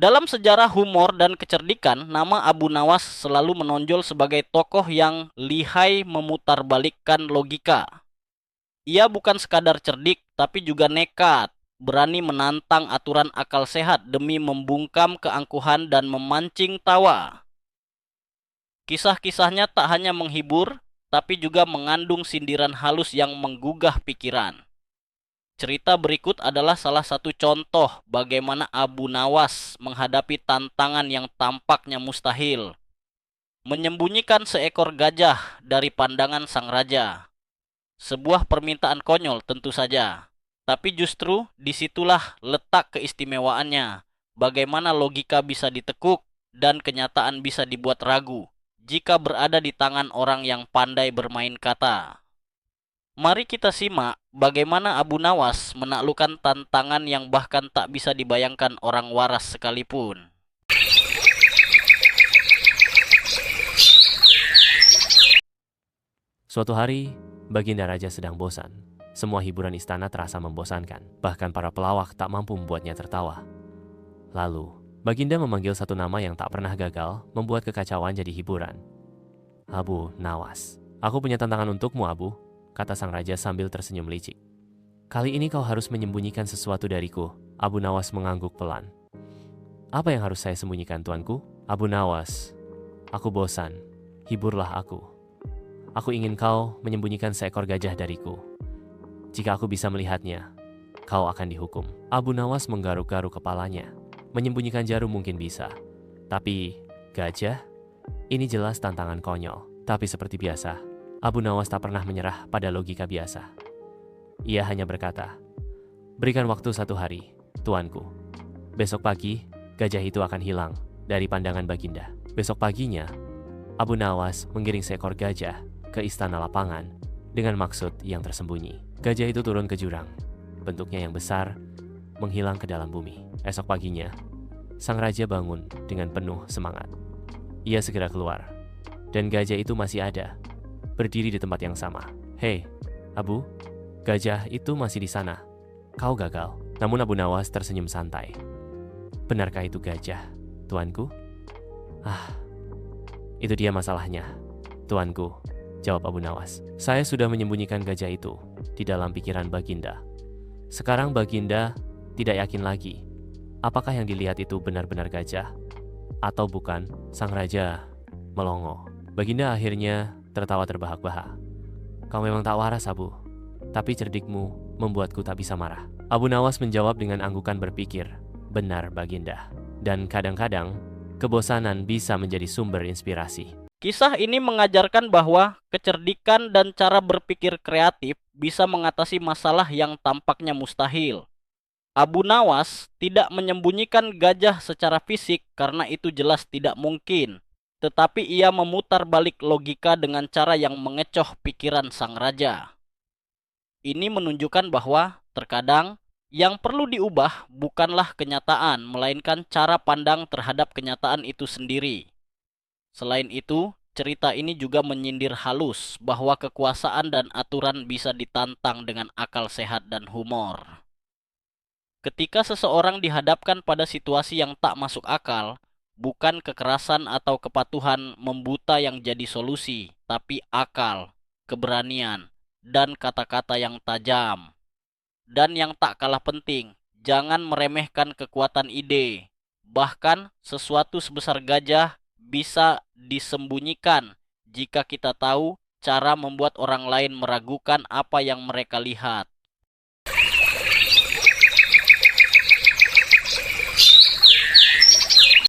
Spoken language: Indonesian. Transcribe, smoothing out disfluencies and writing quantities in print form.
Dalam sejarah humor dan kecerdikan, nama Abu Nawas selalu menonjol sebagai tokoh yang lihai memutarbalikkan logika. Ia bukan sekadar cerdik, tapi juga nekat, berani menantang aturan akal sehat demi membungkam keangkuhan dan memancing tawa. Kisah-kisahnya tak hanya menghibur, tapi juga mengandung sindiran halus yang menggugah pikiran. Cerita berikut adalah salah satu contoh bagaimana Abu Nawas menghadapi tantangan yang tampaknya mustahil, menyembunyikan seekor gajah dari pandangan sang raja. Sebuah permintaan konyol tentu saja, tapi justru disitulah letak keistimewaannya. Bagaimana logika bisa ditekuk dan kenyataan bisa dibuat ragu jika berada di tangan orang yang pandai bermain kata. Mari kita simak bagaimana Abu Nawas menaklukkan tantangan yang bahkan tak bisa dibayangkan orang waras sekalipun. Suatu hari, Baginda Raja sedang bosan. Semua hiburan istana terasa membosankan. Bahkan para pelawak tak mampu membuatnya tertawa. Lalu, Baginda memanggil satu nama yang tak pernah gagal membuat kekacauan jadi hiburan. Abu Nawas. Aku punya tantangan untukmu, Abu, kata sang raja sambil tersenyum licik. Kali ini kau harus menyembunyikan sesuatu dariku. Abu Nawas mengangguk pelan. Apa yang harus saya sembunyikan, tuanku? Abu Nawas, aku bosan. Hiburlah aku. Aku ingin kau menyembunyikan seekor gajah dariku. Jika aku bisa melihatnya, kau akan dihukum. Abu Nawas menggaruk-garuk kepalanya. Menyembunyikan jarum mungkin bisa. Tapi, gajah? Ini jelas tantangan konyol. Tapi seperti biasa, Abu Nawas tak pernah menyerah pada logika biasa. Ia hanya berkata, berikan waktu 1 hari, tuanku. Besok pagi, gajah itu akan hilang dari pandangan Baginda. Besok paginya, Abu Nawas mengiring seekor gajah ke istana lapangan dengan maksud yang tersembunyi. Gajah itu turun ke jurang. Bentuknya yang besar, menghilang ke dalam bumi. Esok paginya, sang raja bangun dengan penuh semangat. Ia segera keluar, dan gajah itu masih ada, berdiri di tempat yang sama. Hei, Abu, gajah itu masih di sana. Kau gagal. Namun Abu Nawas tersenyum santai. Benarkah itu gajah, tuanku? Itu dia masalahnya, tuanku, jawab Abu Nawas. Saya sudah menyembunyikan gajah itu di dalam pikiran Baginda. Sekarang Baginda tidak yakin lagi apakah yang dilihat itu benar-benar gajah atau bukan. Sang raja melongo. Baginda akhirnya tertawa terbahak-bahak. Kau memang tak waras, Abu, tapi cerdikmu membuatku tak bisa marah. Abu Nawas menjawab dengan anggukan berpikir, benar Baginda. Dan kadang-kadang kebosanan bisa menjadi sumber inspirasi. Kisah ini mengajarkan bahwa kecerdikan dan cara berpikir kreatif bisa mengatasi masalah yang tampaknya mustahil. Abu Nawas tidak menyembunyikan gajah secara fisik karena itu jelas tidak mungkin. Tetapi ia memutar balik logika dengan cara yang mengecoh pikiran sang raja. Ini menunjukkan bahwa terkadang yang perlu diubah bukanlah kenyataan, melainkan cara pandang terhadap kenyataan itu sendiri. Selain itu, cerita ini juga menyindir halus bahwa kekuasaan dan aturan bisa ditantang dengan akal sehat dan humor. Ketika seseorang dihadapkan pada situasi yang tak masuk akal, bukan kekerasan atau kepatuhan membuta yang jadi solusi, tapi akal, keberanian, dan kata-kata yang tajam. Dan yang tak kalah penting, jangan meremehkan kekuatan ide. Bahkan sesuatu sebesar gajah bisa disembunyikan jika kita tahu cara membuat orang lain meragukan apa yang mereka lihat.